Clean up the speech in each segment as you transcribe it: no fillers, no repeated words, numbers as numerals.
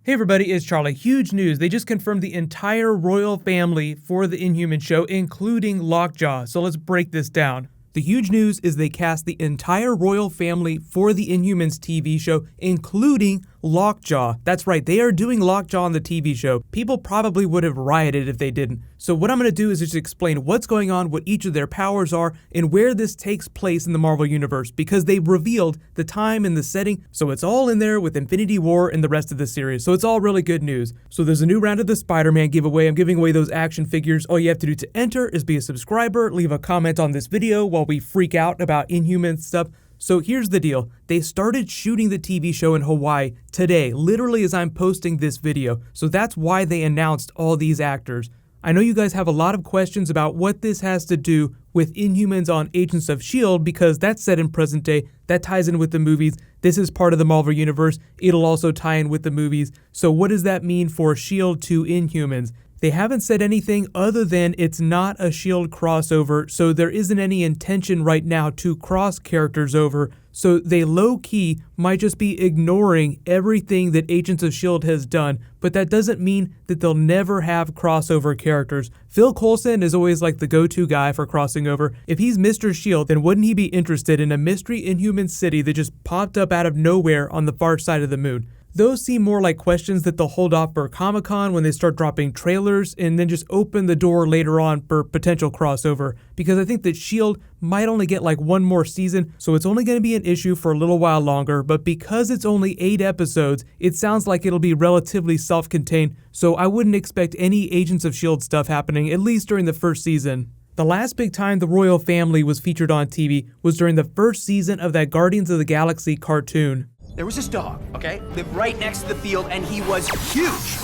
Hey everybody, it's Charlie. Huge news. They just confirmed the entire royal family for the Inhumans show, including Lockjaw. So let's break this down. The huge news is they cast the entire royal family for the Inhumans TV show, including Lockjaw. That's right, they are doing Lockjaw on the TV show. People probably would have rioted if they didn't. So what I'm going to do is just explain what's going on, what each of their powers are, and where this takes place in the Marvel Universe, because they revealed the time and the setting, so it's all in there with Infinity War and the rest of the series. So it's all really good news. So there's a new round of the Spider-Man giveaway. I'm giving away those action figures. All you have to do to enter is be a subscriber, leave a comment on this video while we freak out about Inhumans stuff. So here's the deal. They started shooting the TV show in Hawaii today, literally as I'm posting this video. So that's why they announced all these actors. I know you guys have a lot of questions about what this has to do with Inhumans on Agents of S.H.I.E.L.D. because that's set in present day, that ties in with the movies, this is part of the Marvel Universe, it'll also tie in with the movies. So what does that mean for S.H.I.E.L.D. to Inhumans? They haven't said anything other than it's not a S.H.I.E.L.D. crossover, so there isn't any intention right now to cross characters over, so they low-key might just be ignoring everything that Agents of S.H.I.E.L.D. has done, but that doesn't mean that they'll never have crossover characters. Phil Coulson is always like the go-to guy for crossing over. If he's Mr. S.H.I.E.L.D., then wouldn't he be interested in a mystery Inhuman city that just popped up out of nowhere on the far side of the moon? Those seem more like questions that they'll hold off for Comic-Con when they start dropping trailers and then just open the door later on for potential crossover, because I think that S.H.I.E.L.D. might only get like one more season, so it's only going to be an issue for a little while longer, but because it's only 8 episodes, it sounds like it'll be relatively self-contained, so I wouldn't expect any Agents of S.H.I.E.L.D. stuff happening, at least during the first season. The last big time the royal family was featured on TV was during the first season of that Guardians of the Galaxy cartoon. There was this dog, okay? Lived right next to the field, and he was huge.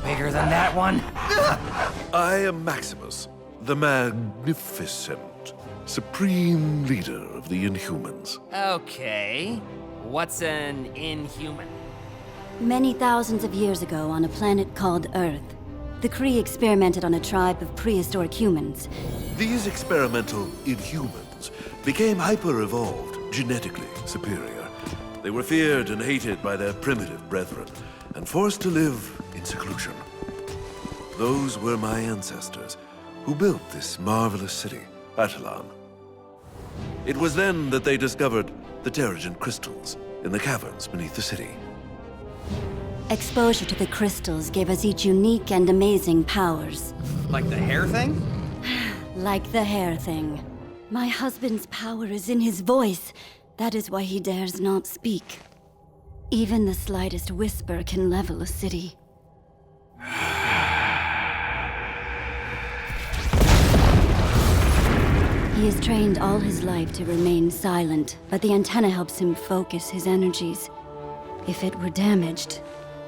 Bigger than that one. I am Maximus, the Magnificent, supreme leader of the Inhumans. Okay, what's an Inhuman? Many thousands of years ago, on a planet called Earth, the Kree experimented on a tribe of prehistoric humans. These experimental Inhumans became hyper-evolved, genetically superior. They were feared and hated by their primitive brethren, and forced to live in seclusion. Those were my ancestors, who built this marvelous city, Attilan. It was then that they discovered the Terrigen crystals in the caverns beneath the city. Exposure to the crystals gave us each unique and amazing powers. Like the hair thing? Like the hair thing. My husband's power is in his voice. That is why he dares not speak. Even the slightest whisper can level a city. He has trained all his life to remain silent, but the antenna helps him focus his energies. If it were damaged...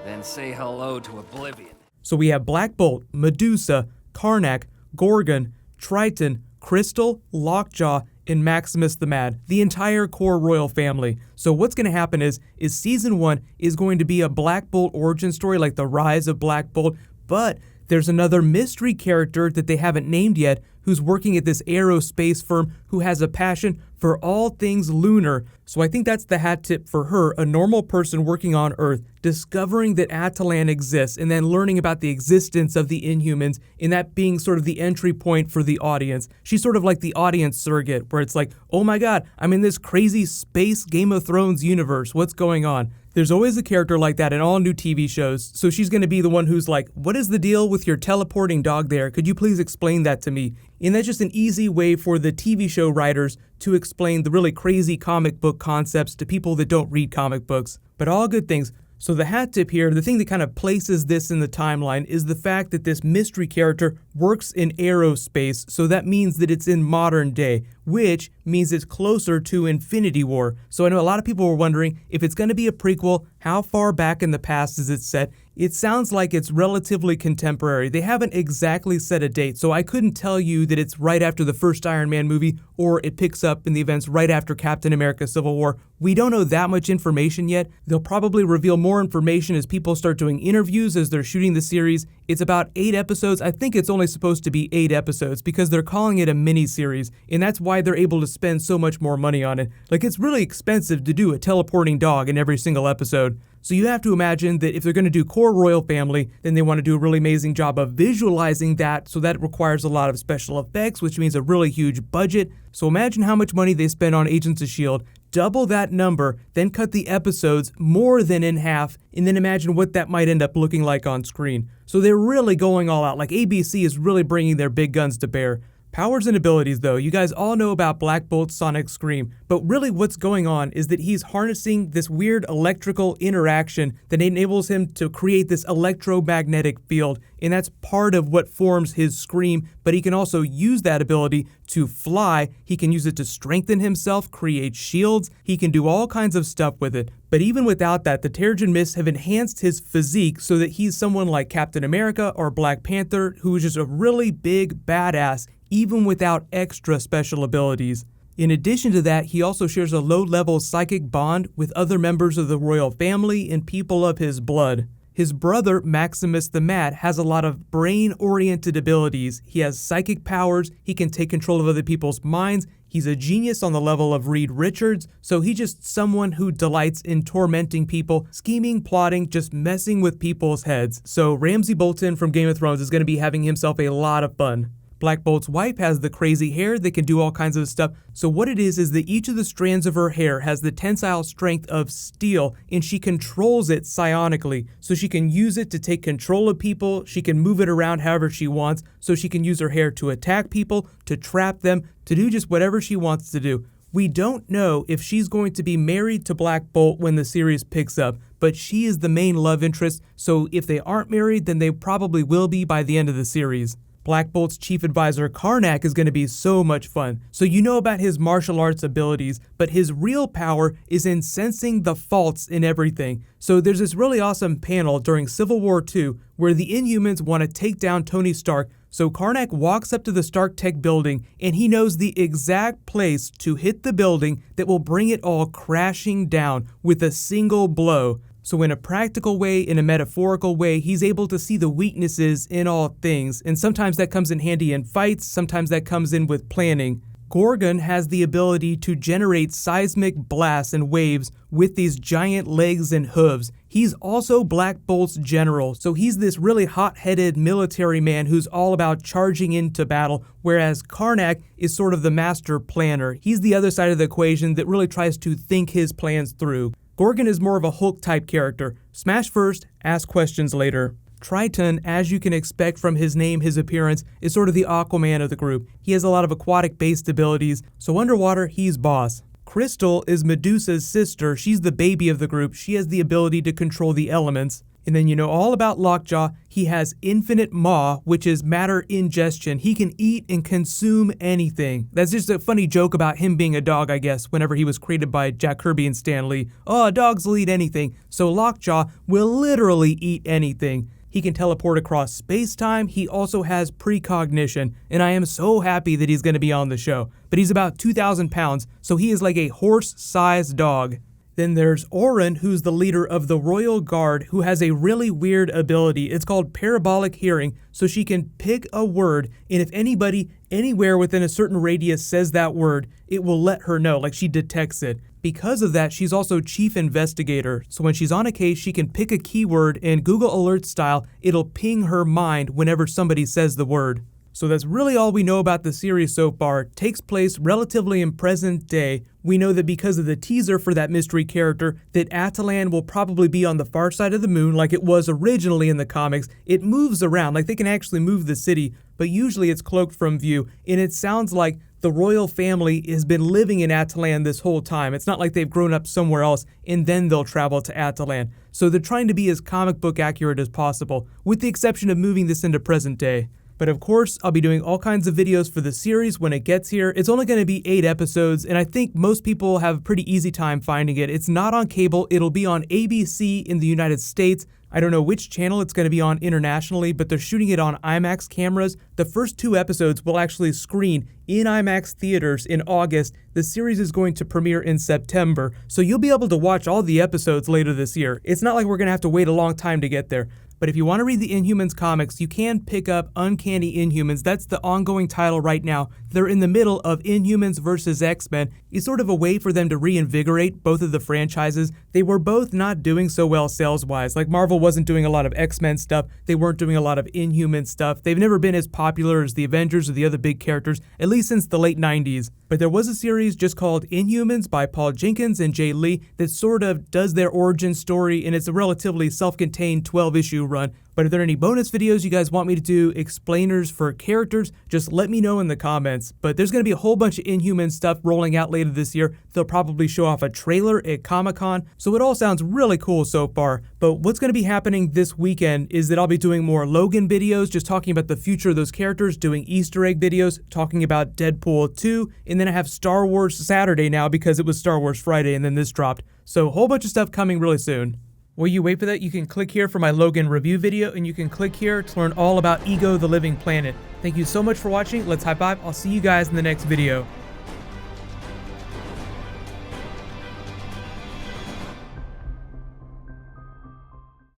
Then say hello to oblivion. So we have Black Bolt, Medusa, Karnak, Gorgon, Triton, Crystal, Lockjaw, and Maximus the Mad, the entire core royal family. So what's going to happen is season 1 is going to be a Black Bolt origin story, like the rise of Black Bolt, but there's another mystery character that they haven't named yet who's working at this aerospace firm who has a passion for all things lunar. So I think that's the hat tip for her, a normal person working on Earth, discovering that Attilan exists and then learning about the existence of the Inhumans, and that being sort of the entry point for the audience. She's sort of like the audience surrogate, where it's like, oh my god, I'm in this crazy space Game of Thrones universe, what's going on? There's always a character like that in all new TV shows, so she's going to be the one who's like, what is the deal with your teleporting dog there? Could you please explain that to me? And that's just an easy way for the TV show writers to explain the really crazy comic book concepts to people that don't read comic books. But all good things. So the hat tip here, the thing that kind of places this in the timeline, is the fact that this mystery character works in aerospace, so that means that it's in modern day, which means it's closer to Infinity War. So I know a lot of people were wondering, if it's going to be a prequel, how far back in the past is it set? It sounds like it's relatively contemporary. They haven't exactly set a date, so I couldn't tell you that it's right after the first Iron Man movie, or it picks up in the events right after Captain America Civil War. We don't know that much information yet. They'll probably reveal more information as people start doing interviews as they're shooting the series. It's about 8 episodes. I think it's only supposed to be 8 episodes because they're calling it a mini-series, and that's why they're able to spend so much more money on it. Like, it's really expensive to do a teleporting dog in every single episode. So you have to imagine that if they're going to do core royal family, then they want to do a really amazing job of visualizing that. So that requires a lot of special effects, which means a really huge budget. So imagine how much money they spend on Agents of S.H.I.E.L.D., double that number, then cut the episodes more than in half, and then imagine what that might end up looking like on screen. So they're really going all out. Like ABC is really bringing their big guns to bear. Powers and abilities, though, you guys all know about Black Bolt's sonic scream, but really what's going on is that he's harnessing this weird electrical interaction that enables him to create this electromagnetic field, and that's part of what forms his scream, but he can also use that ability to fly. He can use it to strengthen himself, create shields, he can do all kinds of stuff with it. But even without that, the Terrigen Mists have enhanced his physique so that he's someone like Captain America or Black Panther, who is just a really big badass, even without extra special abilities. In addition to that, he also shares a low-level psychic bond with other members of the royal family and people of his blood. His brother, Maximus the Mad, has a lot of brain-oriented abilities. He has psychic powers, he can take control of other people's minds, he's a genius on the level of Reed Richards, so he's just someone who delights in tormenting people, scheming, plotting, just messing with people's heads. So Ramsay Bolton from Game of Thrones is going to be having himself a lot of fun. Black Bolt's wife has the crazy hair that can do all kinds of stuff. So what it is that each of the strands of her hair has the tensile strength of steel, and she controls it psionically. So she can use it to take control of people, she can move it around however she wants, so she can use her hair to attack people, to trap them, to do just whatever she wants to do. We don't know if she's going to be married to Black Bolt when the series picks up, but she is the main love interest, so if they aren't married, then they probably will be by the end of the series. Black Bolt's chief advisor Karnak is going to be so much fun. So you know about his martial arts abilities, but his real power is in sensing the faults in everything. So there's this really awesome panel during Civil War II where the Inhumans want to take down Tony Stark. So Karnak walks up to the Stark Tech building and he knows the exact place to hit the building that will bring it all crashing down with a single blow. So in a practical way, in a metaphorical way, he's able to see the weaknesses in all things, and sometimes that comes in handy in fights, sometimes that comes in with planning. Gorgon has the ability to generate seismic blasts and waves with these giant legs and hooves. He's also Black Bolt's general, so he's this really hot-headed military man who's all about charging into battle, whereas Karnak is sort of the master planner. He's the other side of the equation that really tries to think his plans through. Gorgon is more of a Hulk-type character. Smash first, ask questions later. Triton, as you can expect from his name, his appearance, is sort of the Aquaman of the group. He has a lot of aquatic-based abilities, so underwater, he's boss. Crystal is Medusa's sister. She's the baby of the group. She has the ability to control the elements. And then you know all about Lockjaw. He has infinite maw, which is matter ingestion. He can eat and consume anything. That's just a funny joke about him being a dog, I guess, whenever he was created by Jack Kirby and Stan Lee. Oh, dogs will eat anything. So Lockjaw will literally eat anything. He can teleport across space-time. He also has precognition, and I am so happy that he's going to be on the show. But he's about 2,000 pounds, so he is like a horse-sized dog. Then there's Orin, who's the leader of the Royal Guard, who has a really weird ability. It's called parabolic hearing, so she can pick a word, and if anybody anywhere within a certain radius says that word, it will let her know, like she detects it. Because of that, she's also chief investigator, so when she's on a case, she can pick a keyword, and Google Alert style, it'll ping her mind whenever somebody says the word. So that's really all we know about the series so far. It takes place relatively in present day. We know that because of the teaser for that mystery character, that Atalan will probably be on the far side of the moon like it was originally in the comics. It moves around, like they can actually move the city, but usually it's cloaked from view, and it sounds like the royal family has been living in Atalan this whole time. It's not like they've grown up somewhere else and then they'll travel to Atalan. So they're trying to be as comic book accurate as possible, with the exception of moving this into present day. But of course, I'll be doing all kinds of videos for the series when it gets here. It's only going to be 8 episodes, and I think most people have a pretty easy time finding it. It's not on cable. It'll be on ABC in the United States. I don't know which channel it's going to be on internationally, but they're shooting it on IMAX cameras. The first 2 episodes will actually screen in IMAX theaters in August. The series is going to premiere in September, so you'll be able to watch all the episodes later this year. It's not like we're going to have to wait a long time to get there. But if you want to read the Inhumans comics, you can pick up Uncanny Inhumans. That's the ongoing title right now. They're in the middle of Inhumans versus X-Men. It's sort of a way for them to reinvigorate both of the franchises. They were both not doing so well sales-wise. Like Marvel wasn't doing a lot of X-Men stuff. They weren't doing a lot of Inhuman stuff. They've never been as popular as the Avengers or the other big characters, at least since the late 90s. But there was a series just called Inhumans by Paul Jenkins and Jay Lee that sort of does their origin story, and it's a relatively self-contained 12-issue run. But if there are any bonus videos you guys want me to do, explainers for characters, just let me know in the comments. But there's going to be a whole bunch of Inhuman stuff rolling out later this year. They'll probably show off a trailer at Comic-Con, so it all sounds really cool so far. But what's going to be happening this weekend is that I'll be doing more Logan videos, just talking about the future of those characters, doing Easter egg videos, talking about Deadpool 2, and then I have Star Wars Saturday now because it was Star Wars Friday and then this dropped. So a whole bunch of stuff coming really soon. While you wait for that, you can click here for my Logan review video, and you can click here to learn all about Ego the Living Planet. Thank you so much for watching. Let's high five. I'll see you guys in the next video.